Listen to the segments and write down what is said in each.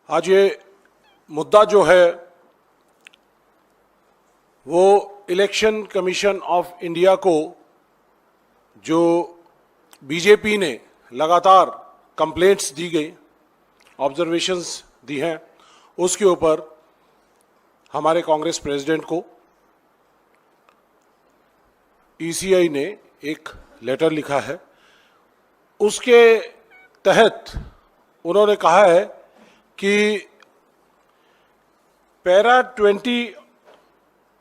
आज ये मुद्दा जो है वो इलेक्शन कमीशन ऑफ इंडिया को जो बीजेपी ने लगातार कंप्लेंट्स दी गई, ऑब्जर्वेशंस दी हैं, उसके ऊपर हमारे कांग्रेस प्रेसिडेंट को ईसीआई ने एक लेटर लिखा है। उसके तहत उन्होंने कहा है कि पैरा 20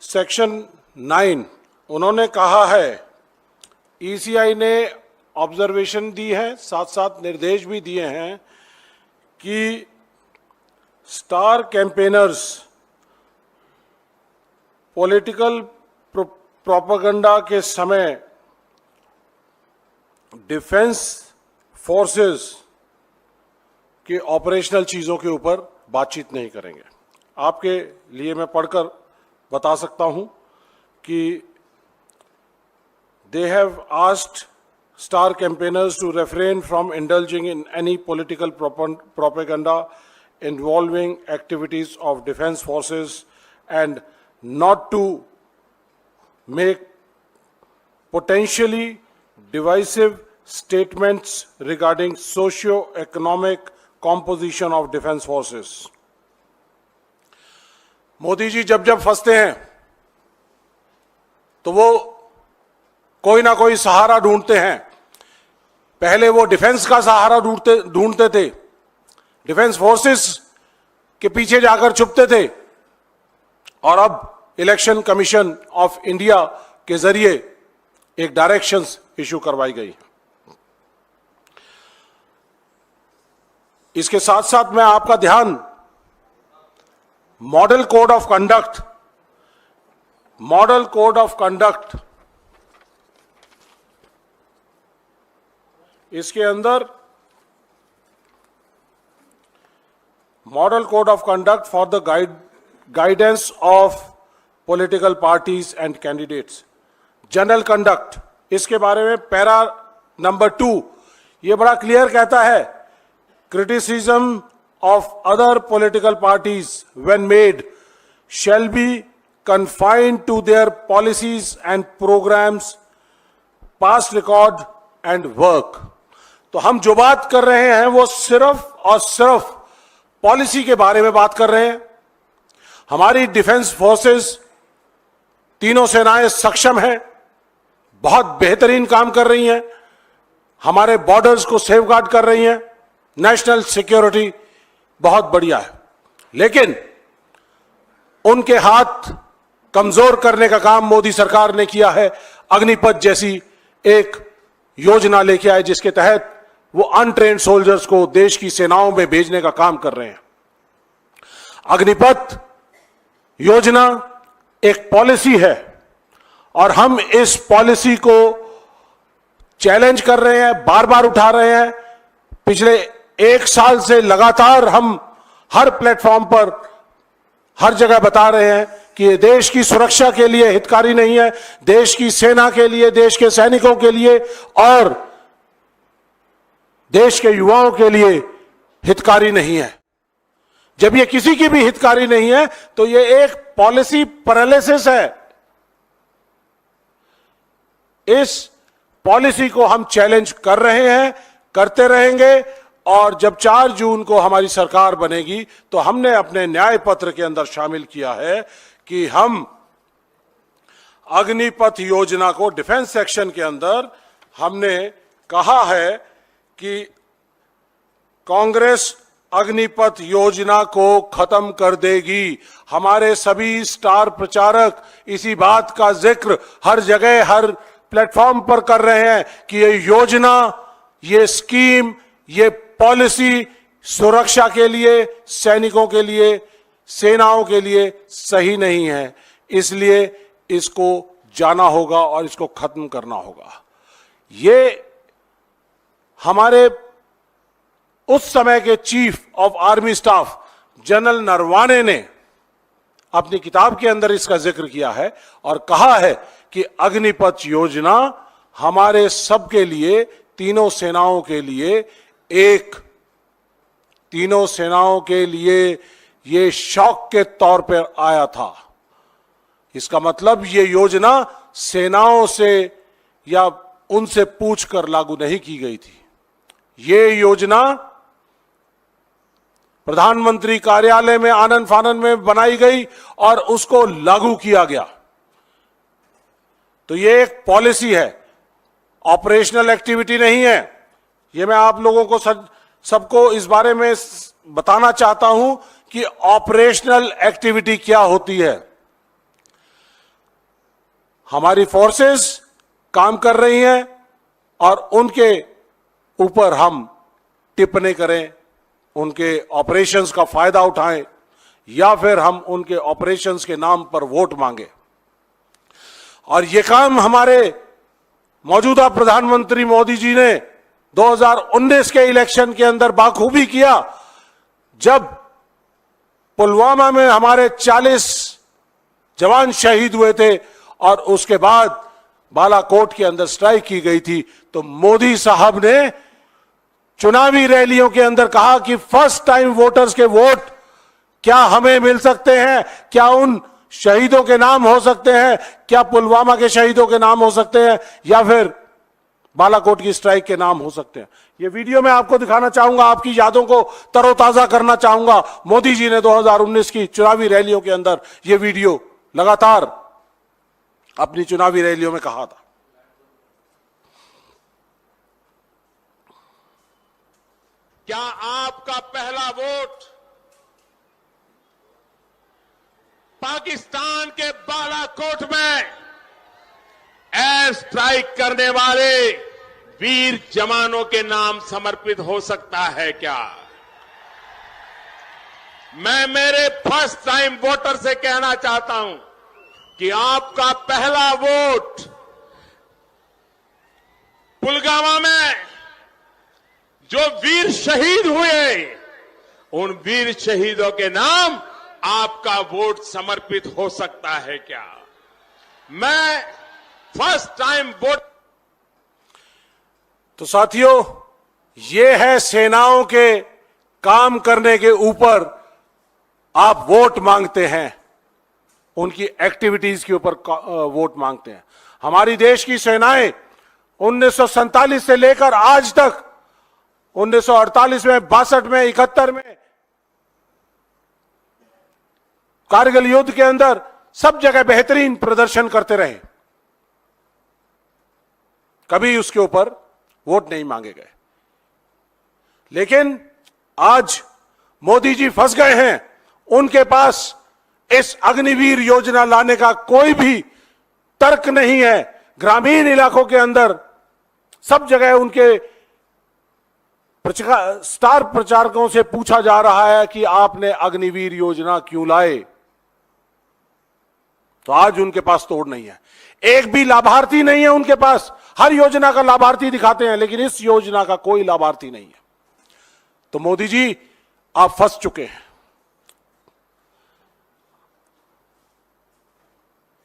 सेक्शन 9 उन्होंने कहा है, ईसीआई ने ऑब्जर्वेशन दी है, साथ साथ निर्देश भी दिए हैं कि स्टार कैंपेनर्स पॉलिटिकल प्रोपेगेंडा के समय डिफेंस फोर्सेस के ऑपरेशनल चीज़ों के ऊपर बातचीत नहीं करेंगे। आपके लिए मैं पढ़कर बता सकता हूं कि they have asked star campaigners to refrain from indulging in any political propaganda involving activities of defense forces and not to make potentially divisive statements regarding socio-economic composition of defense forces. Modi ji जब जब फंसते हैं तो वो कोई ना कोई सहारा ढूंढते हैं। पहले वो डिफेंस का सहारा ढूंढते थे, डिफेंस फोर्सेस के पीछे जाकर छुपते थे, और अब इलेक्शन कमीशन ऑफ इंडिया के जरिए एक डायरेक्शंस इशू करवाई गई। इसके साथ साथ मैं आपका ध्यान मॉडल कोड ऑफ कंडक्ट इसके अंदर model code of conduct for the guidance of political parties and candidates, general conduct, इसके बारे में पैरा नंबर 2 ये बड़ा क्लियर कहता है, criticism of other political parties when made shall be confined to their policies and programs, past record and work। तो हम जो बात कर रहे हैं वो सिर्फ और सिर्फ पॉलिसी के बारे में बात कर रहे हैं। हमारी डिफेंस फोर्सेस तीनों सेनाएं सक्षम हैं, बहुत बेहतरीन काम कर रही हैं, हमारे बॉर्डर्स को सेफगार्ड कर रही हैं, नेशनल सिक्योरिटी बहुत बढ़िया है, लेकिन उनके हाथ कमजोर करने का काम मोदी सरकार ने किया है। अग्निपथ जैसी एक योजना लेके आए जिसके तहत वो अनट्रेन्ड सोल्जर्स को देश की सेनाओं में भेजने का काम कर रहे हैं। अग्निपथ योजना एक पॉलिसी है और हम इस पॉलिसी को चैलेंज कर रहे हैं, बार बार उठा रहे हैं। पिछले 1 साल से लगातार हम हर प्लेटफॉर्म पर हर जगह बता रहे हैं कि ये देश की सुरक्षा के लिए हितकारी नहीं है, देश की सेना के लिए, देश के सैनिकों के लिए और देश के युवाओं के लिए हितकारी नहीं है। जब ये किसी की भी हितकारी नहीं है तो ये एक पॉलिसी पैरालिसिस है। इस पॉलिसी को हम चैलेंज कर रहे हैं, करते रहेंगे, और जब 4 जून को हमारी सरकार बनेगी तो हमने अपने न्याय पत्र के अंदर शामिल किया है कि हम अग्निपथ योजना को डिफेंस सेक्शन के अंदर हमने कहा है कि कांग्रेस अग्निपथ योजना को खत्म कर देगी। हमारे सभी स्टार प्रचारक इसी बात का जिक्र हर जगह, हर प्लेटफॉर्म पर कर रहे हैं कि ये योजना, ये स्कीम, ये पॉलिसी सुरक्षा के लिए, सैनिकों के लिए, सेनाओं के लिए सही नहीं है। इसलिए इसको जाना होगा और इसको खत्म करना होगा। ये हमारे उस समय के chief of army staff general Naravane ने अपनी किताब के अंदर इसका जिक्र किया है और कहा है कि अग्निपथ योजना हमारे सबके लिए, तीनों सेनाओं के लिए एक तीनों सेनाओं के लिए ये शौक के तौर पर आया था। इसका मतलब ये योजना सेनाओं से या उनसे पूछकर लागू नहीं की गई थी। ये योजना प्रधानमंत्री कार्यालय में आनन फानन में बनाई गई और उसको लागू किया गया। तो ये एक पॉलिसी है, ऑपरेशनल एक्टिविटी नहीं है। ये मैं आप लोगों को सबको इस बारे में बताना चाहता हूं कि ऑपरेशनल एक्टिविटी क्या होती है। हमारी फोर्सेस काम कर रही हैं और उनके ऊपर हम टिप्पणी करें, उनके ऑपरेशंस का फायदा उठाएं या फिर हम उनके ऑपरेशंस के नाम पर वोट मांगे। और यह काम हमारे मौजूदा प्रधानमंत्री मोदी जी ने 2019 के इलेक्शन के अंदर बाखूबी किया, जब पुलवामा में हमारे 40 जवान शहीद हुए थे और उसके बाद बालाकोट के अंदर स्ट्राइक की गई थी। तो मोदी साहब ने चुनावी रैलियों के अंदर कहा कि फर्स्ट टाइम वोटर्स के वोट क्या हमें मिल सकते हैं, क्या उन शहीदों के नाम हो सकते हैं, क्या पुलवामा के शहीदों के नाम हो सकते हैं या फिर बालाकोट की स्ट्राइक के नाम हो सकते हैं। यह वीडियो मैं आपको दिखाना चाहूंगा, आपकी यादों को तरोताजा करना चाहूंगा। मोदी जी ने 2019 की चुनावी रैलियों के अंदर यह वीडियो लगातार अपनी चुनावी रैलियों में कहा था। क्या आपका पहला वोट पाकिस्तान के बालाकोट में एयर स्ट्राइक करने वाले वीर जवानों के नाम समर्पित हो सकता है क्या? मैं मेरे फर्स्ट टाइम वोटर से कहना चाहता हूं कि आपका पहला वोट पुलवामा में जो वीर शहीद हुए, उन वीर शहीदों के नाम आपका वोट समर्पित हो सकता है क्या? मैं फर्स्ट टाइम वोट। तो साथियों, ये है सेनाओं के काम करने के ऊपर आप वोट मांगते हैं, उनकी एक्टिविटीज के ऊपर वोट मांगते हैं। हमारी देश की सेनाएं 1947 से लेकर आज तक 1948 में, 62 में, 71 में, कारगिल युद्ध के अंदर सब जगह बेहतरीन प्रदर्शन करते रहे, कभी उसके ऊपर वोट नहीं मांगे गए। लेकिन आज मोदी जी फंस गए हैं, उनके पास इस अग्निवीर योजना लाने का कोई भी तर्क नहीं है। ग्रामीण इलाकों के अंदर सब जगह उनके स्टार प्रचारकों से पूछा जा रहा है कि आपने अग्निवीर योजना क्यों लाए। तो आज उनके पास तोड़ नहीं है, एक भी लाभार्थी नहीं है उनके पास। हर योजना का लाभार्थी दिखाते हैं लेकिन इस योजना का कोई लाभार्थी नहीं है। तो मोदी जी आप फंस चुके हैं।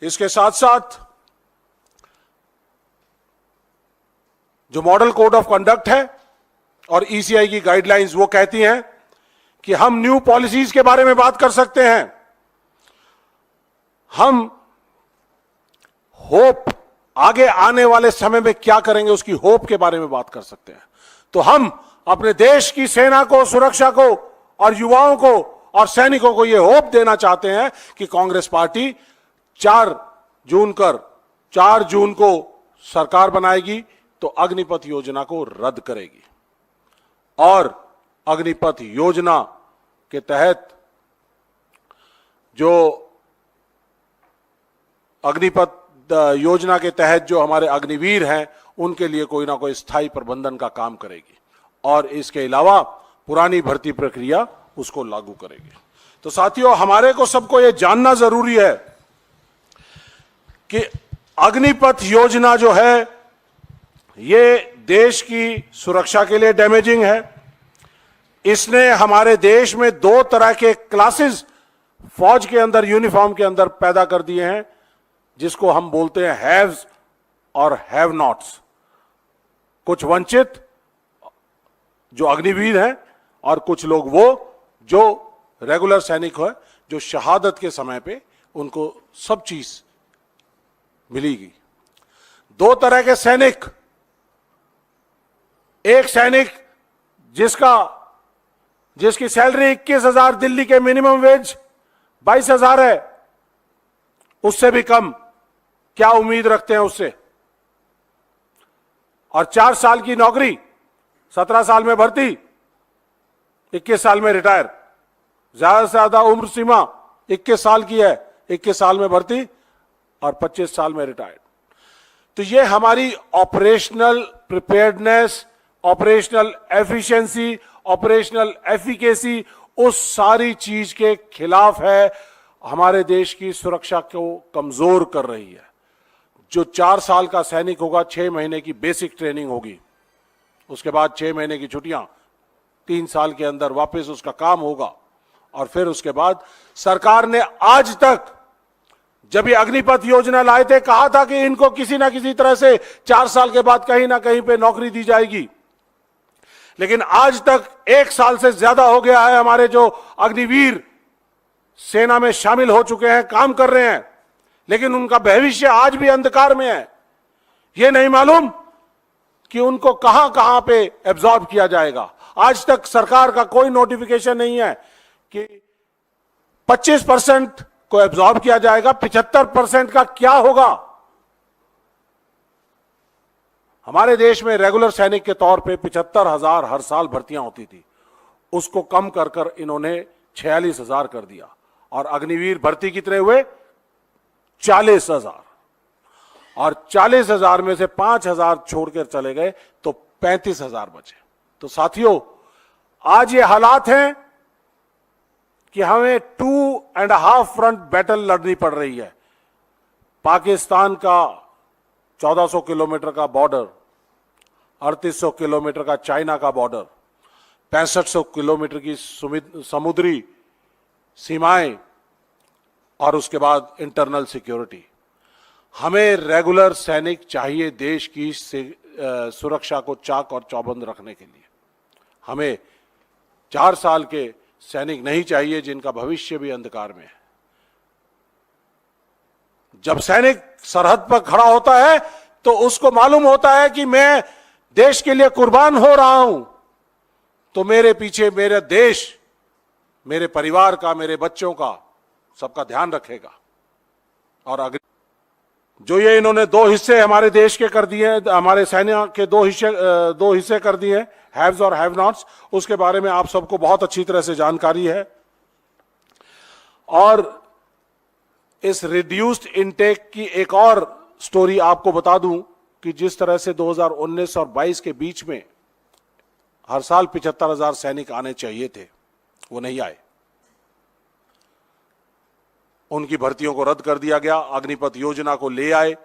इसके साथ साथ जो मॉडल कोड ऑफ कंडक्ट है और ईसीआई की गाइडलाइंस, वो कहती हैं कि हम न्यू पॉलिसीज के बारे में बात कर सकते हैं, हम होप आगे आने वाले समय में क्या करेंगे उसकी होप के बारे में बात कर सकते हैं। तो हम अपने देश की सेना को, सुरक्षा को और युवाओं को और सैनिकों को यह होप देना चाहते हैं कि कांग्रेस पार्टी 4 जून को सरकार बनाएगी तो अग्निपथ योजना को रद्द करेगी और अग्निपथ योजना के तहत जो हमारे अग्निवीर हैं उनके लिए कोई ना कोई स्थायी प्रबंधन का काम करेगी और इसके अलावा पुरानी भर्ती प्रक्रिया उसको लागू करेगी। तो साथियों, हमारे को सबको यह जानना जरूरी है कि अग्निपथ योजना जो है ये देश की सुरक्षा के लिए डैमेजिंग है। इसने हमारे देश में 2 तरह के क्लासेस फौज के अंदर, यूनिफॉर्म के अंदर पैदा कर दिए हैं, जिसको हम बोलते हैं हैव्स और हैव नॉट्स। कुछ वंचित जो अग्निवीर हैं और कुछ लोग वो जो रेगुलर सैनिक है, जो शहादत के समय पे उनको सब चीज मिलेगी। दो तरह के सैनिक, एक सैनिक जिसकी सैलरी 21,000, दिल्ली के मिनिमम वेज 22,000 है, उससे भी कम क्या उम्मीद रखते हैं उससे, और 4 साल की नौकरी, 17 साल में भर्ती, 21 साल में रिटायर। ज्यादा से ज्यादा उम्र सीमा 21 साल की है, 21 साल में भर्ती और 25 साल में रिटायर। तो ये हमारी operational preparedness, operational efficiency, operational efficacy, उस सारी चीज के खिलाफ है, हमारे देश की सुरक्षा को कमजोर कर रही है। जो 4 साल का सैनिक होगा, 6 महीने की बेसिक ट्रेनिंग होगी, उसके बाद 6 महीने की छुट्टियां, 3 साल के अंदर वापस उसका काम होगा, और फिर उसके बाद सरकार ने आज तक, जब ये अग्निपथ योजना लाए थे, कहा था कि इनको किसी ना किसी तरह से 4 साल के बाद कहीं ना कहीं पे नौकरी दी जाएगी, लेकिन आज तक 1 साल से ज्यादा हो गया है हमारे जो अग्निवीर सेना में शामिल हो चुके हैं, काम कर रहे हैं, लेकिन उनका भविष्य आज भी अंधकार में है। यह नहीं मालूम कि उनको कहां कहां पे एब्जॉर्ब किया जाएगा। आज तक सरकार का कोई नोटिफिकेशन नहीं है कि 25% को एब्जॉर्ब किया जाएगा, 75% का क्या होगा। हमारे देश में रेगुलर सैनिक के तौर पे 75,000 हर साल भर्तियां होती थी, उसको कम कर कर इन्होंने 46,000 कर दिया, और अग्निवीर भर्ती कितने हुए? 40,000, और 40,000 में से 5,000 छोड़कर चले गए तो 35,000 बचे। तो साथियों, आज ये हालात हैं कि हमें 2.5 फ्रंट बैटल लड़नी पड़ रही है। पाकिस्तान का 1400 किलोमीटर का बॉर्डर, 3800 किलोमीटर का चाइना का बॉर्डर, 6500 किलोमीटर की समुद्री सीमाएं, और उसके बाद इंटरनल सिक्योरिटी। हमें रेगुलर सैनिक चाहिए देश की सुरक्षा को चाक और चौबंद रखने के लिए। हमें 4 साल के सैनिक नहीं चाहिए जिनका भविष्य भी अंधकार में है। जब सैनिक सरहद पर खड़ा होता है तो उसको मालूम होता है कि मैं देश के लिए कुर्बान हो रहा हूं, तो मेरे पीछे मेरा देश, मेरे परिवार का, मेरे बच्चों का, सबका ध्यान रखेगा। और अगर जो ये इन्होंने 2 हिस्से हमारे देश के कर दिए, हमारे सैन्य के 2 हिस्से कर दिए, हैव्स और हैव नॉट्स, उसके बारे में आप सबको बहुत अच्छी तरह से जानकारी है। और इस रिड्यूस्ड इनटेक की एक और स्टोरी आपको बता दूं कि जिस तरह से 2019 और 22 के बीच में हर साल 75,000 सैनिक आने चाहिए थे, वो नहीं आए। उनकी भर्तियों को रद्द कर दिया गया, अग्निपथ योजना को ले आए,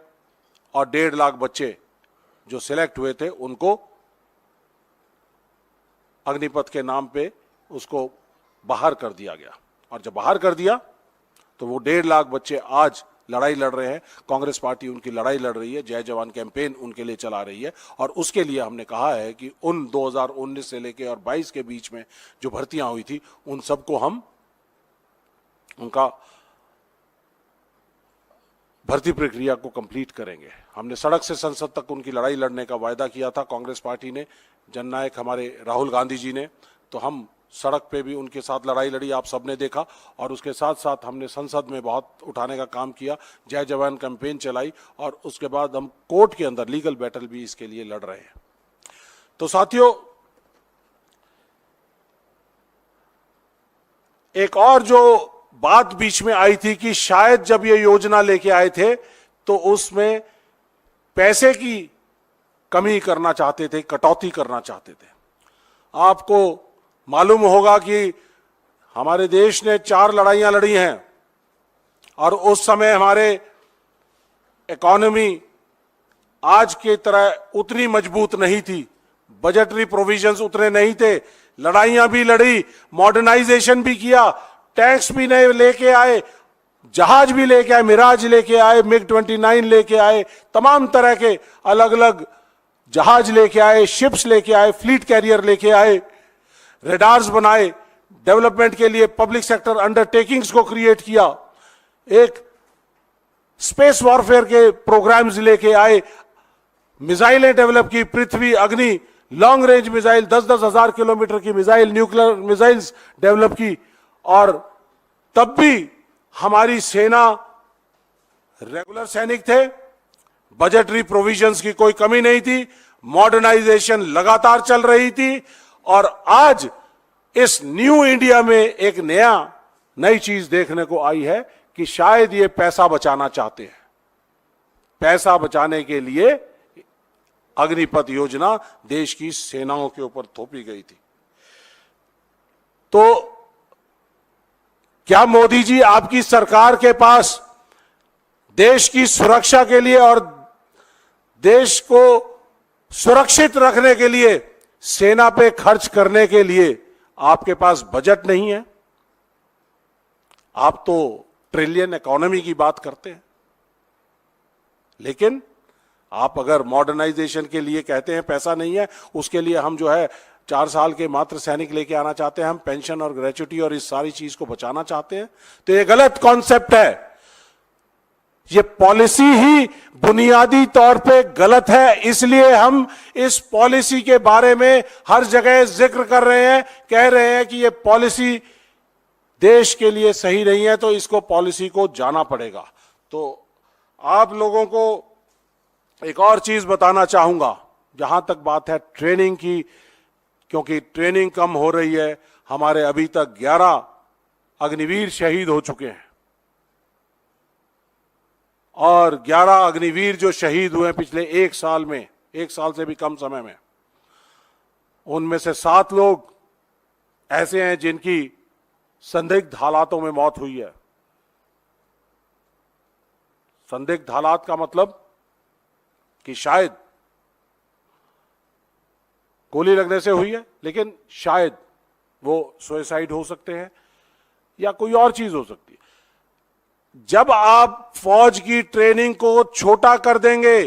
और 1.5 लाख बच्चे जो सिलेक्ट हुए थे उनको अग्निपथ के नाम पे उसको बाहर कर दिया गया। और जब बाहर कर दिया तो वो 1.5 लाख बच्चे आज लड़ाई लड़ रहे हैं। कांग्रेस पार्टी उनकी लड़ाई लड़ रही है, जय जवान कैंपेन उनके लिए चला रही है, और उसके लिए हमने कहा है कि उन 2019 से लेकर और 22 के बीच में जो भर्तियां हुई थी उन सबको हम उनका भर्ती प्रक्रिया को कंप्लीट करेंगे। हमने सड़क से संसद तक उनकी लड़ाई लड़ने का वायदा किया था कांग्रेस पार्टी ने, जननायक हमारे राहुल गांधी जी ने, तो हम सड़क पे भी उनके साथ लड़ाई लड़ी, आप सबने देखा। और उसके साथ साथ हमने संसद में बहुत उठाने का काम किया, जय जवान कैंपेन चलाई, और उसके बाद हम कोर्ट के अंदर लीगल बैटल भी इसके लिए लड़ रहे हैं। तो साथियों, एक और जो बात बीच में आई थी कि शायद जब ये योजना लेके आए थे तो उसमें पैसे की कमी करना चाहते थे, कटौती करना चाहते थे। आपको मालूम होगा कि हमारे देश ने 4 लड़ाइयां लड़ी हैं, और उस समय हमारे इकोनॉमी आज की तरह उतनी मजबूत नहीं थी, बजटरी प्रोविजंस उतने नहीं थे। लड़ाइयां भी लड़ी, मॉडर्नाइजेशन भी किया, टैंक्स भी नए लेके आए, जहाज भी लेके आए, मिराज लेके आए, MiG-29 लेके आए, तमाम तरह के अलग अलग जहाज लेके आए, शिप्स लेके आए, फ्लीट कैरियर लेके आए। रेडार्स बनाए, डेवलपमेंट के लिए पब्लिक सेक्टर अंडरटेकिंग्स को क्रिएट किया, एक स्पेस वॉरफेयर के प्रोग्राम्स लेके आए, मिसाइलें डेवलप की, पृथ्वी, अग्नि, लॉन्ग रेंज मिसाइल, 10-10 हजार किलोमीटर की मिसाइल, न्यूक्लियर मिसाइल्स डेवलप की। और तब भी हमारी सेना रेगुलर सैनिक थे, बजटरी प्रोविजंस की कोई कमी नहीं थी, मॉडर्नाइजेशन लगातार चल रही थी। और आज इस न्यू इंडिया में एक नई चीज देखने को आई है कि शायद ये पैसा बचाना चाहते हैं। पैसा बचाने के लिए अग्निपथ योजना देश की सेनाओं के ऊपर थोपी गई थी। तो क्या मोदी जी, आपकी सरकार के पास देश की सुरक्षा के लिए और देश को सुरक्षित रखने के लिए, सेना पे खर्च करने के लिए आपके पास बजट नहीं है? आप तो ट्रिलियन इकोनॉमी की बात करते हैं, लेकिन आप अगर मॉडर्नाइजेशन के लिए कहते हैं पैसा नहीं है, उसके लिए हम जो है 4 साल के मात्र सैनिक लेके आना चाहते हैं, हम पेंशन और ग्रेच्युटी और इस सारी चीज को बचाना चाहते हैं, तो ये गलत कॉन्सेप्ट है। ये पॉलिसी ही बुनियादी तौर पे गलत है, इसलिए हम इस पॉलिसी के बारे में हर जगह जिक्र कर रहे हैं, कह रहे हैं कि ये पॉलिसी देश के लिए सही नहीं है, तो इसको पॉलिसी को जाना पड़ेगा। तो आप लोगों को एक और चीज बताना चाहूंगा, जहां तक बात है ट्रेनिंग की, क्योंकि ट्रेनिंग कम हो रही है। हमारे अभी तक 11 अग्निवीर शहीद हो चुके हैं, और 11 अग्निवीर जो शहीद हुए पिछले 1 साल में, 1 साल से भी कम समय में, उनमें से 7 लोग ऐसे हैं जिनकी संदिग्ध हालातों में मौत हुई है। संदिग्ध हालात का मतलब कि शायद गोली लगने से हुई है, लेकिन शायद वो सुसाइड हो सकते हैं या कोई और चीज हो सकती है। जब आप फौज की ट्रेनिंग को छोटा कर देंगे,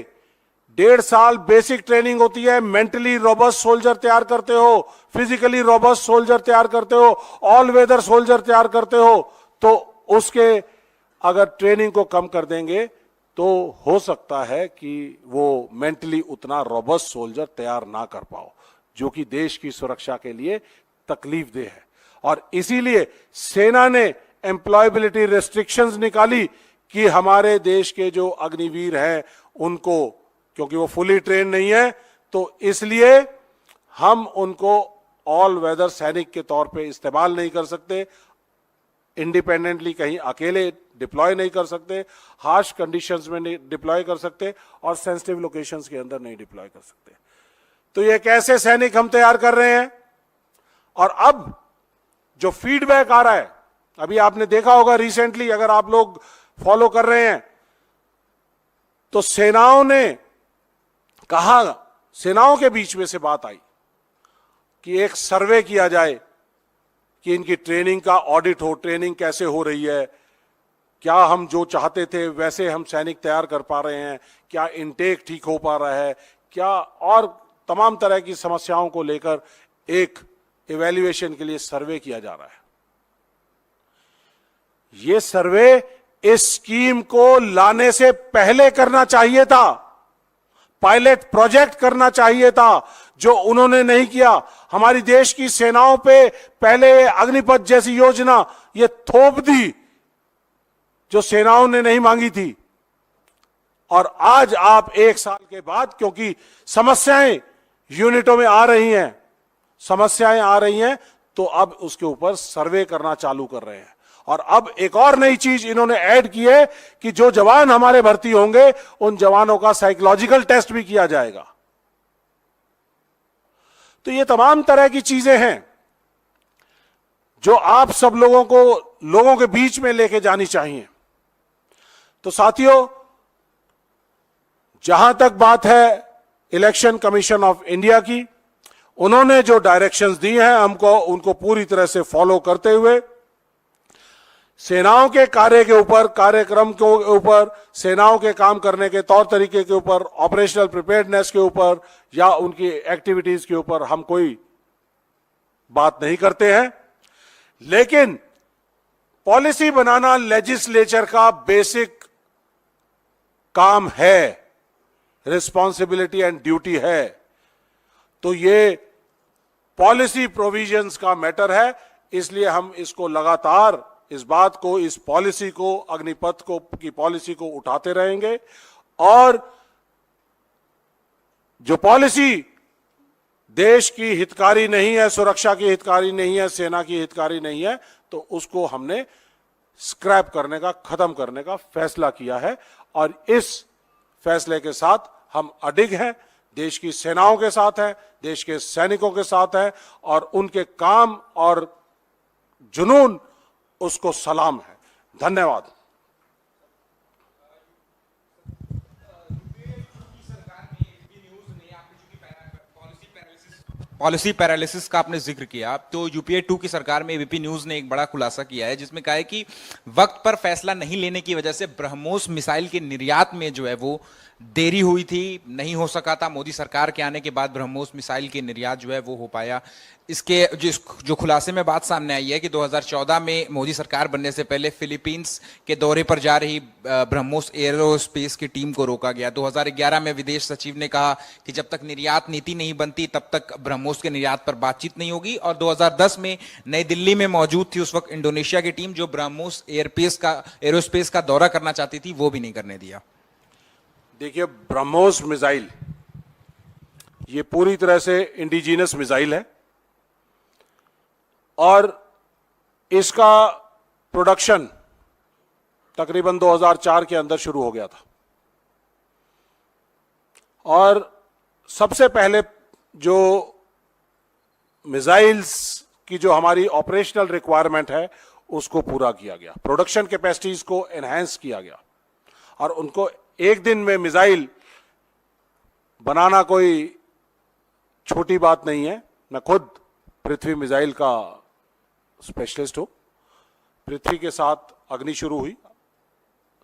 1.5 साल बेसिक ट्रेनिंग होती है, मेंटली रोबस्ट सोल्जर तैयार करते हो, फिजिकली रोबस्ट सोल्जर तैयार करते हो, ऑल वेदर सोल्जर तैयार करते हो, तो उसके अगर ट्रेनिंग को कम कर देंगे तो हो सकता है कि वो मेंटली उतना रोबस्ट सोल्जर तैयार ना कर पाओ, जो कि देश की सुरक्षा के लिए तकलीफ देह है। और इसीलिए सेना ने एम्प्लॉयबिलिटी रेस्ट्रिक्शंस निकाली कि हमारे देश के जो अग्निवीर हैं उनको, क्योंकि वो फुली ट्रेन नहीं है, तो इसलिए हम उनको ऑल वेदर सैनिक के तौर पे इस्तेमाल नहीं कर सकते, इंडिपेंडेंटली कहीं अकेले डिप्लॉय नहीं कर सकते, हार्श कंडीशंस में नहीं डिप्लॉय कर सकते, और सेंसिटिव लोकेशंस के अंदर नहीं डिप्लॉय कर सकते। तो ये कैसे सैनिक हम तैयार कर रहे हैं? और अब जो फीडबैक आ रहा है, अभी आपने देखा होगा रिसेंटली, अगर आप लोग फॉलो कर रहे हैं, तो सेनाओं ने कहा, सेनाओं के बीच में से बात आई कि एक सर्वे किया जाए कि इनकी ट्रेनिंग का ऑडिट हो, ट्रेनिंग कैसे हो रही है, क्या हम जो चाहते थे वैसे हम सैनिक तैयार कर पा रहे हैं, क्या इनटेक ठीक हो पा रहा है, क्या, और तमाम तरह की समस्याओं को लेकर एक इवैल्यूएशन के लिए सर्वे किया जा रहा है। यह सर्वे इस स्कीम को लाने से पहले करना चाहिए था, पायलट प्रोजेक्ट करना चाहिए था, जो उन्होंने नहीं किया। हमारी देश की सेनाओं पे पहले अग्निपथ जैसी योजना ये थोप दी जो सेनाओं ने नहीं मांगी थी, और आज आप 1 साल के बाद, क्योंकि समस्याएं यूनिटों में आ रही हैं, समस्याएं आ रही हैं, तो अब उसके ऊपर सर्वे करना चालू कर रहे हैं। और अब एक और नई चीज इन्होंने ऐड की है कि जो जवान हमारे भर्ती होंगे उन जवानों का साइकोलॉजिकल टेस्ट भी किया जाएगा। तो ये तमाम तरह की चीजें हैं जो आप सब लोगों के बीच में लेके जानी चाहिए। तो साथियों, जहां तक बात है इलेक्शन कमीशन ऑफ इंडिया की, उन्होंने जो डायरेक्शंस दी हैं हमको, उनको पूरी तरह से फॉलो करते हुए सेनाओं के कार्य के ऊपर, कार्यक्रम के ऊपर, सेनाओं के काम करने के तौर तरीके के ऊपर, ऑपरेशनल प्रिपेयर्डनेस के ऊपर या उनकी एक्टिविटीज के ऊपर हम कोई बात नहीं करते हैं, लेकिन पॉलिसी बनाना लेजिस्लेचर का बेसिक काम है, रिस्पॉन्सिबिलिटी एंड ड्यूटी है। तो ये पॉलिसी प्रोविजंस का मैटर है, इसलिए हम इसको लगातार इस बात को, इस पॉलिसी को, अग्निपथ को की पॉलिसी को उठाते रहेंगे। और जो पॉलिसी देश की हितकारी नहीं है, सुरक्षा की हितकारी नहीं है, सेना की हितकारी नहीं है, तो उसको हमने स्क्रैप करने का, खत्म करने का फैसला किया है। और इस फैसले के साथ हम अडिग हैं, देश की सेनाओं के साथ हैं, देश के सैनिकों के साथ हैं, और उनके काम और जुनून उसको सलाम है। धन्यवाद। पॉलिसी पैरालिसिस का आपने जिक्र किया, तो यूपीए 2 की सरकार में एबीपी न्यूज ने एक बड़ा खुलासा किया है, जिसमें कहा है कि वक्त पर फैसला नहीं लेने की वजह से ब्रह्मोस मिसाइल के निर्यात में जो है वो देरी हुई थी, नहीं हो सका था। मोदी सरकार के आने के बाद ब्रह्मोस मिसाइल के निर्यात जो है वो हो पाया। इसके जो खुलासे में बात सामने आई है कि 2014 में मोदी सरकार बनने से पहले फिलीपींस के दौरे पर जा रही ब्रह्मोस एरोस्पेस की टीम को रोका गया। 2011 में विदेश सचिव ने कहा कि जब तक निर्यात नीति नहीं बनती तब तक ब्रह्मोस के निर्यात पर बातचीत नहीं होगी। और 2010 में नई दिल्ली में मौजूद थी उस वक्त इंडोनेशिया की टीम, जो ब्रह्मोस एरोस्पेस का दौरा करना चाहती थी, वो भी नहीं करने दिया। देखिए, ब्रह्मोस मिसाइल ये पूरी तरह से इंडिजिनस मिसाइल है और इसका प्रोडक्शन तकरीबन 2004 के अंदर शुरू हो गया था। और सबसे पहले जो मिसाइल्स की जो हमारी ऑपरेशनल रिक्वायरमेंट है उसको पूरा किया गया, प्रोडक्शन कैपेसिटीज को एनहांस किया गया। और उनको एक दिन में मिसाइल बनाना कोई छोटी बात नहीं है। मैं खुद पृथ्वी मिसाइल का स्पेशलिस्ट हूं। पृथ्वी के साथ अग्नि शुरू हुई,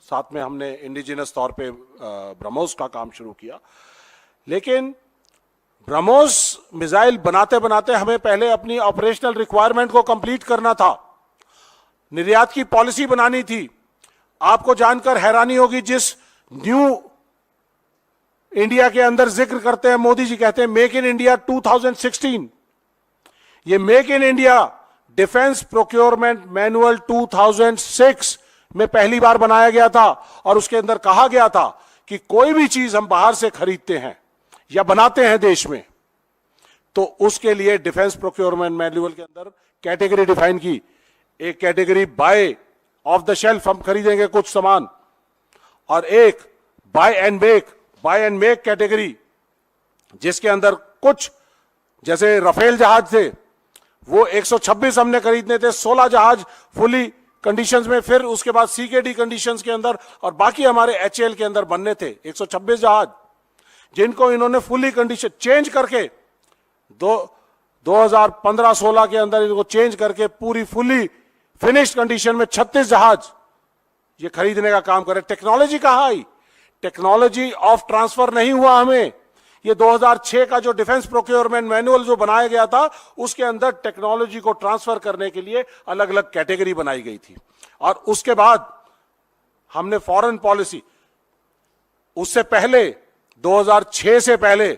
साथ में हमने इंडिजिनस तौर पे ब्रह्मोस का काम शुरू किया। लेकिन ब्रह्मोस मिसाइल बनाते बनाते हमें पहले अपनी ऑपरेशनल रिक्वायरमेंट को कंप्लीट करना था, निर्यात की पॉलिसी बनानी थी। आपको जानकर हैरानी होगी, जिस न्यू इंडिया के अंदर जिक्र करते हैं मोदी जी, कहते हैं मेक इन इंडिया 2016। ये make in India defence procurement manual 2006 में पहली बार बनाया गया था। और उसके अंदर कहा गया था कि कोई भी चीज हम बाहर से खरीदते हैं या बनाते हैं देश में, तो उसके लिए डिफेंस प्रोक्योरमेंट मैनुअल के अंदर कैटेगरी डिफाइन की। एक category by of the shelf, हम खरीदेंगे कुछ सामान, और एक बाय एंड मेक कैटेगरी, जिसके अंदर कुछ, जैसे रफेल जहाज थे वो 126 हमने खरीदने थे, 16 जहाज फुली कंडीशंस में, फिर उसके बाद सीकेडी कंडीशंस के अंदर, और बाकी हमारे एचएएल के अंदर बनने थे 126 जहाज, जिनको इन्होंने फुली कंडीशन चेंज करके 2015-16 के अंदर इनको चेंज करके पूरी फुली फिनिश्ड कंडीशन में 36 जहाज ये खरीदने का काम करे। टेक्नोलॉजी कहां आई? टेक्नोलॉजी ऑफ ट्रांसफर नहीं हुआ हमें। ये 2006 का जो डिफेंस प्रोक्योरमेंट मैनुअल जो बनाया गया था, उसके अंदर टेक्नोलॉजी को ट्रांसफर करने के लिए अलग अलग कैटेगरी बनाई गई थी। और उसके बाद हमने फॉरेन पॉलिसी, उससे पहले 2006 से पहले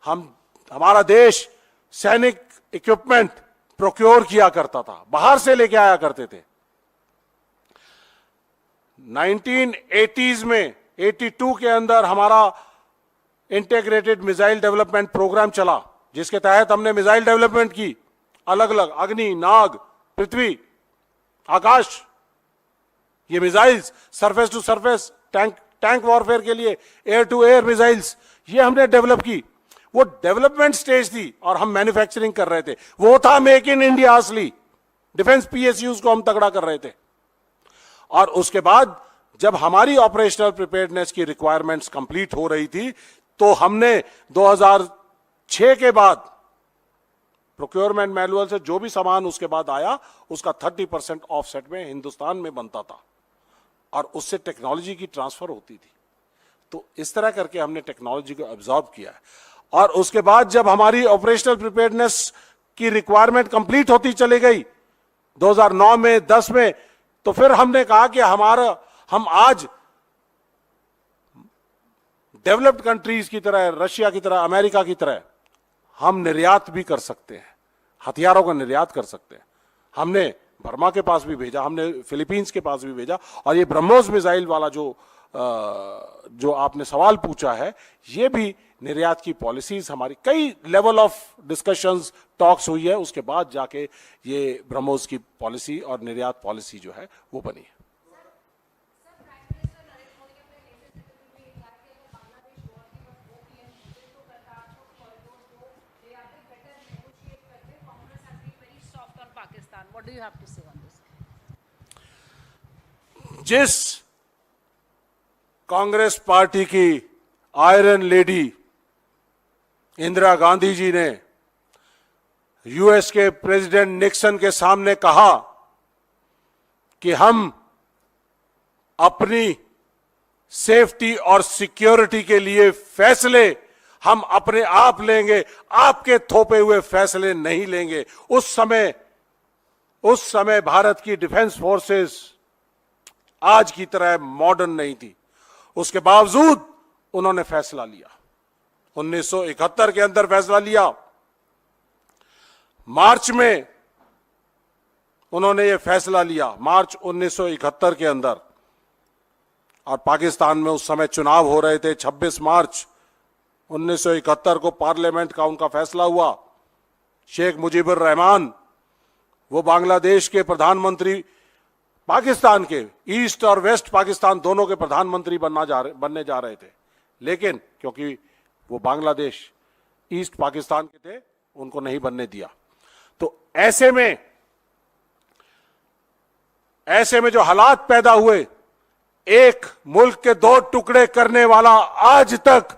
हमारा देश सैनिक इक्विपमेंट प्रोक्योर किया करता था, बाहर से लेके आया करते थे। 1980s में 82 के अंदर हमारा इंटीग्रेटेड मिसाइल डेवलपमेंट प्रोग्राम चला, जिसके तहत हमने मिसाइल डेवलपमेंट की, अलग अलग अग्नि, नाग, पृथ्वी, आकाश, ये missiles, surface to surface, tank warfare के लिए एयर टू एयर मिसाइल्स, ये हमने डेवलप की। वो डेवलपमेंट स्टेज थी और हम मैन्युफैक्चरिंग कर रहे थे। वो था मेक इन इंडिया असली, डिफेंस पीएसयूज को हम तगड़ा कर रहे थे। और उसके बाद जब हमारी ऑपरेशनल प्रिपेयर्डनेस की रिक्वायरमेंट्स कंप्लीट हो रही थी, तो हमने 2006 के बाद प्रोक्योरमेंट मैनुअल से जो भी सामान उसके बाद आया, उसका 30% ऑफसेट में हिंदुस्तान में बनता था, और उससे टेक्नोलॉजी की ट्रांसफर होती थी। तो इस तरह करके हमने टेक्नोलॉजी को एब्जॉर्ब किया है। और उसके बाद जब हमारी ऑपरेशनल प्रिपेयर्डनेस की रिक्वायरमेंट कंप्लीट होती चली गई 2009 में 10 में, तो फिर हमने कहा कि हम आज डेवलप्ड कंट्रीज की तरह, रशिया की तरह, अमेरिका की तरह हम निर्यात भी कर सकते हैं, हथियारों का निर्यात कर सकते हैं। हमने बर्मा के पास भी भेजा, हमने फिलीपींस के पास भी भेजा, और ये ब्रह्मोस मिसाइल वाला जो आपने सवाल पूछा है, ये भी निर्यात की पॉलिसीज हमारी, कई लेवल ऑफ डिस्कशंस, टॉक्स हुई है, उसके बाद जाके ये ब्रह्मोस की पॉलिसी और निर्यात पॉलिसी जो है वो बनी है। What do you have to say on this? जिस कांग्रेस पार्टी की आयरन लेडी इंदिरा गांधी जी ने यूएस के प्रेसिडेंट निक्सन के सामने कहा कि हम अपनी सेफ्टी और सिक्योरिटी के लिए फैसले हम अपने आप लेंगे, आपके थोपे हुए फैसले नहीं लेंगे। उस समय भारत की डिफेंस फोर्सेस आज की तरह मॉडर्न नहीं थी। उसके बावजूद उन्होंने फैसला लिया, 1971 के अंदर फैसला लिया। मार्च में उन्होंने ये फैसला लिया, मार्च 1971 के अंदर, और पाकिस्तान में उस समय चुनाव हो रहे थे। 26 मार्च 1971 को पार्लियामेंट का उनका फैसला हुआ। शेख मुजीबुर रहमान, वो बांग्लादेश के प्रधानमंत्री, पाकिस्तान के ईस्ट और वेस्ट पाकिस्तान दोनों के प्रधानमंत्री बनने जा रहे थे, लेकिन क्योंकि वो बांग्लादेश ईस्ट पाकिस्तान के थे, उनको नहीं बनने दिया। तो ऐसे में जो हालात पैदा हुए, एक मुल्क के दो टुकड़े करने वाला आज तक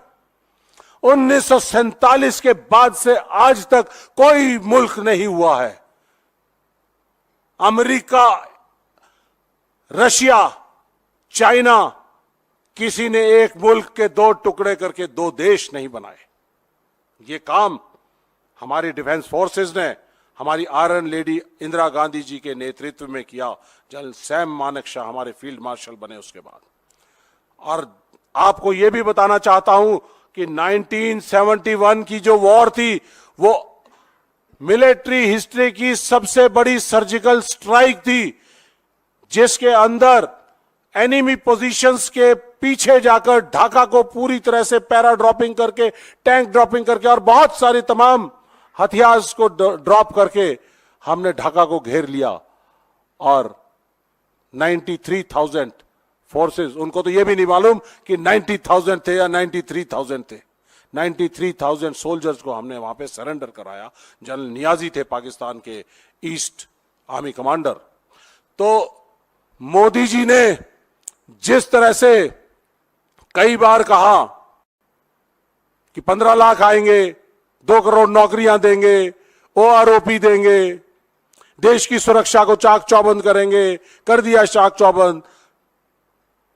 1947 के बाद से आज तक कोई मुल्क नहीं हुआ है। अमेरिका, रशिया, चाइना, किसी ने एक मुल्क के दो टुकड़े करके दो देश नहीं बनाए। ये काम हमारी डिफेंस फोर्सेस ने, हमारी आयरन लेडी इंदिरा गांधी जी के नेतृत्व में किया। जनरल सैम मानेकशॉ हमारे फील्ड मार्शल बने उसके बाद। और आपको यह भी बताना चाहता हूं कि 1971 की जो वॉर थी, वो मिलिट्री हिस्ट्री की सबसे बड़ी सर्जिकल स्ट्राइक थी, जिसके अंदर एनिमी पोजीशंस के पीछे जाकर ढाका को पूरी तरह से पैरा ड्रॉपिंग करके, टैंक ड्रॉपिंग करके और बहुत सारे तमाम हथियार को ड्रॉप करके हमने ढाका को घेर लिया। और 93,000 फोर्सेस, उनको तो यह भी नहीं मालूम कि 90,000 थे या 93,000 थे। 93,000 सोल्जर्स को हमने वहां पे सरेंडर कराया। जनरल नियाजी थे पाकिस्तान के ईस्ट आर्मी कमांडर। तो मोदी जी ने जिस तरह से कई बार कहा कि 15 लाख आएंगे, 2 करोड़ नौकरियां देंगे, OROP देंगे, देश की सुरक्षा को चाक चौबंद करेंगे, कर दिया चाक चौबंद,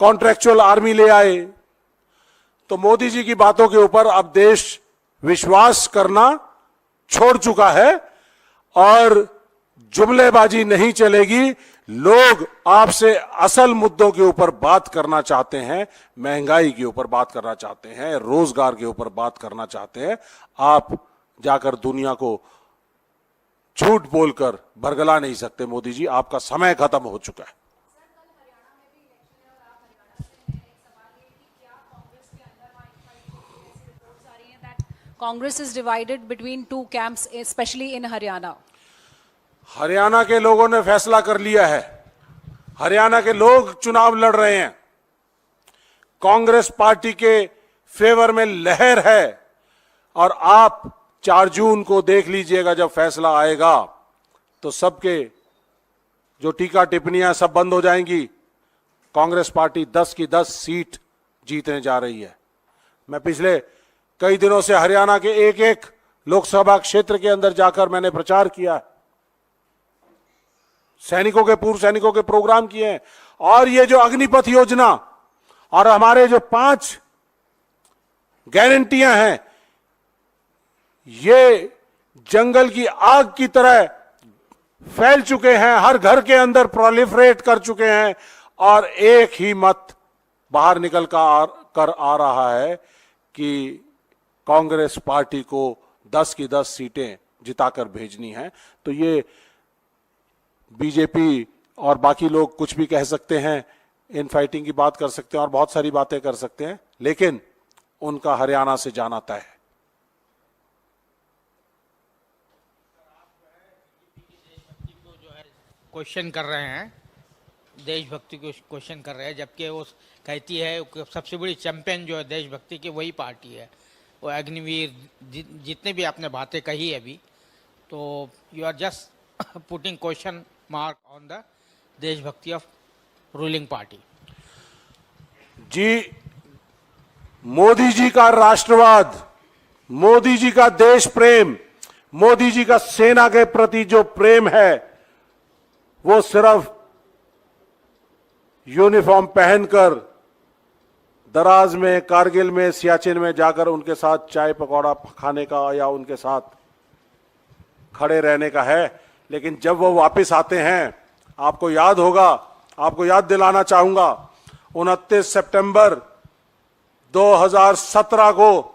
कॉन्ट्रैक्चुअल आर्मी ले आए। तो मोदी जी की बातों के ऊपर अब देश विश्वास करना छोड़ चुका है और जुमलेबाजी नहीं चलेगी। लोग आपसे असल मुद्दों के ऊपर बात करना चाहते हैं, महंगाई के ऊपर बात करना चाहते हैं, रोजगार के ऊपर बात करना चाहते हैं। आप जाकर दुनिया को झूठ बोलकर बरगला नहीं सकते मोदी जी, आपका समय खत्म हो चुका है। Congress is divided between two camps, especially in Haryana. Haryana के लोगों ने फैसला कर लिया है, हरियाणा के लोग चुनाव लड़ रहे हैं। कांग्रेस पार्टी के फेवर में लहर है और आप 4 जून को देख लीजिएगा, जब फैसला आएगा तो सबके जो टीका टिप्पणियां सब बंद हो जाएंगी। कांग्रेस पार्टी 10 की 10 सीट जीतने जा रही है। मैं पिछले कई दिनों से हरियाणा के एक एक लोकसभा क्षेत्र के अंदर जाकर मैंने प्रचार किया, सैनिकों के, पूर्व सैनिकों के प्रोग्राम किए हैं। और ये जो अग्निपथ योजना और हमारे जो 5 गारंटियां हैं, ये जंगल की आग की तरह फैल चुके हैं, हर घर के अंदर प्रोलिफरेट कर चुके हैं, और एक ही मत बाहर निकल कर आ रहा है कि कांग्रेस पार्टी को 10 की 10 सीटें जिताकर भेजनी है। तो ये बीजेपी और बाकी लोग कुछ भी कह सकते हैं, इन फाइटिंग की बात कर सकते हैं और बहुत सारी बातें कर सकते हैं, लेकिन उनका हरियाणा से जाना तय है। क्वेश्चन कर रहे हैं, देशभक्ति को क्वेश्चन कर रहे हैं, जबकि वो कहती है कि सबसे बड़ी चैंपियन जो है देशभक्ति की वही पार्टी है, वो अग्निवीर, जितने भी आपने बातें कही अभी, तो you are just putting question mark on the देशभक्ति ऑफ रूलिंग पार्टी। जी, मोदी जी का राष्ट्रवाद, मोदी जी का देश प्रेम, मोदी जी का सेना के प्रति जो प्रेम है, वो सिर्फ यूनिफॉर्म पहनकर दराज में, कारगिल में, सियाचिन में जाकर उनके साथ चाय पकौड़ा खाने का या उनके साथ खड़े रहने का है। लेकिन जब वो वापस आते हैं, आपको याद होगा, आपको याद दिलाना चाहूंगा, 29 सितंबर 2017 को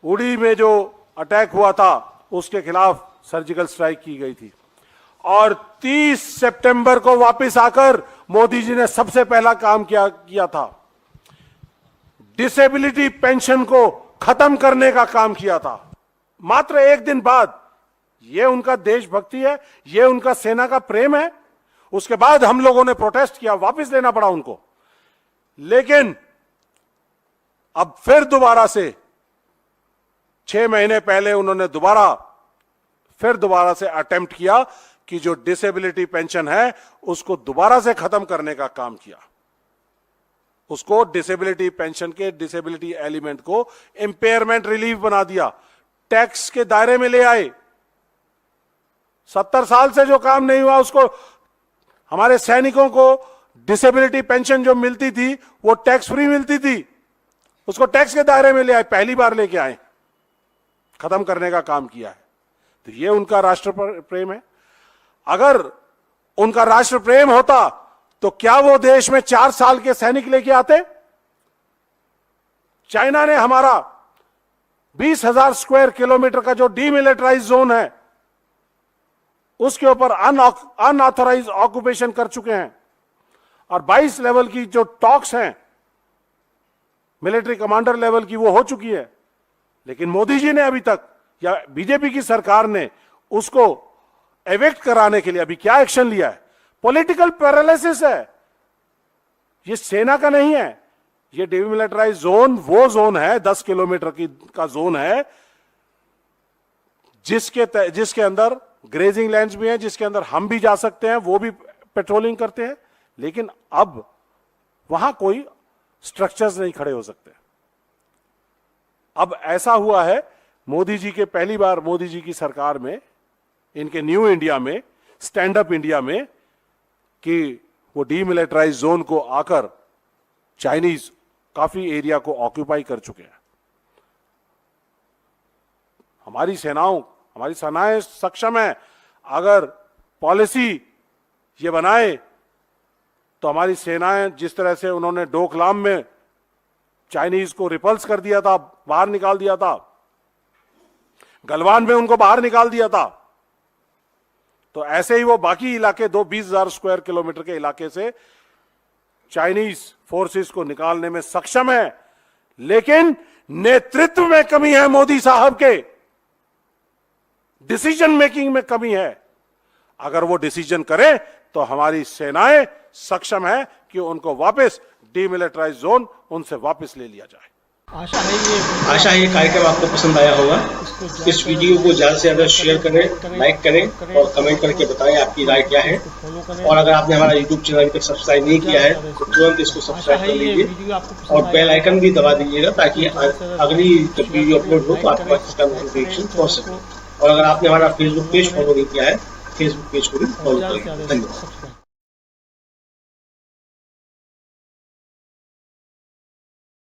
उड़ी में जो अटैक हुआ था, उसके खिलाफ सर्जिकल स्ट्राइक की गई थी, और 30 सितंबर को वापस आकर मोदी जी ने सबसे पहला काम किया था, डिसेबिलिटी पेंशन को खत्म करने का काम किया था। मात्र एक दिन बाद। यह उनका देशभक्ति है, यह उनका सेना का प्रेम है। उसके बाद हम लोगों ने प्रोटेस्ट किया, वापस लेना पड़ा उनको। लेकिन अब फिर दोबारा से 6 महीने पहले उन्होंने दोबारा से अटेम्प्ट किया कि जो डिसेबिलिटी पेंशन है उसको दोबारा से खत्म करने का काम किया। उसको डिसेबिलिटी पेंशन के डिसेबिलिटी एलिमेंट को इंपेयरमेंट रिलीफ बना दिया, टैक्स के दायरे में ले आए। 70 साल से जो काम नहीं हुआ, उसको, हमारे सैनिकों को डिसेबिलिटी पेंशन जो मिलती थी वो टैक्स फ्री मिलती थी, उसको टैक्स के दायरे में ले आए, पहली बार लेके आए, खत्म करने का काम किया है। तो ये उनका राष्ट्र प्रेम है। अगर उनका राष्ट्र प्रेम होता तो क्या वो देश में 4 साल के सैनिक लेके आते? चाइना ने हमारा 20,000 स्क्वायर किलोमीटर का जो डीमिलिटराइज जोन है, उसके ऊपर अनऑथराइज ऑक्यूपेशन कर चुके हैं, और 22 लेवल की जो टॉक्स हैं मिलिट्री कमांडर लेवल की, वो हो चुकी है। लेकिन मोदी जी ने अभी तक, या बीजेपी की सरकार ने, उसको एविक्ट कराने के लिए अभी क्या एक्शन लिया है? पॉलिटिकल पैरालिसिस है। ये सेना का नहीं है। ये डीमिलिटराइज जोन वो जोन है, 10 किलोमीटर का जोन है, जिसके अंदर ग्रेजिंग लैंड्स भी हैं, जिसके अंदर हम भी जा सकते हैं, वो भी पेट्रोलिंग करते हैं। लेकिन अब वहां कोई स्ट्रक्चर्स नहीं खड़े हो सकते। अब ऐसा हुआ है, मोदी जी के पहली बार मोदी जी की सरकार में, इनके न्यू इंडिया में, स्टैंड अप इंडिया में, कि वो डीमिलिटराइज जोन को आकर चाइनीज काफी एरिया को ऑक्यूपाई कर चुके हैं। हमारी सेनाएं सक्षम है। अगर पॉलिसी ये बनाए तो हमारी सेनाएं, जिस तरह से उन्होंने डोकलाम में चाइनीज को रिपल्स कर दिया था, बाहर निकाल दिया था, गलवान में उनको बाहर निकाल दिया था, तो ऐसे ही वो बाकी इलाके 20,000 स्क्वायर किलोमीटर के इलाके से चाइनीज फोर्सेस को निकालने में सक्षम है। लेकिन नेतृत्व में कमी है, मोदी साहब के डिसीजन मेकिंग में कमी है। अगर वो डिसीजन करें तो हमारी सेनाएं सक्षम है कि उनको वापस डीमिलिटराइज जोन उनसे वापस ले लिया जाए। आशा है ये कार्यक्रम आपको पसंद आया होगा। इस वीडियो को ज्यादा से ज्यादा शेयर करें, लाइक करें और कमेंट करके बताएं आपकी राय क्या है। और अगर आपने हमारा यूट्यूब चैनल अभी तक सब्सक्राइब नहीं किया है तो तुरंत इसको सब्सक्राइब कर लीजिए और बेल आइकन भी दबा दीजिएगा, ताकि अगली जब वीडियो अपलोड हो तो आपके पास इसका नोटिफिकेशन पहुंच सके। और अगर आपने हमारा फेसबुक पेज फॉलो नहीं किया है, फेसबुक पेज को भी फॉलो करें। धन्यवाद।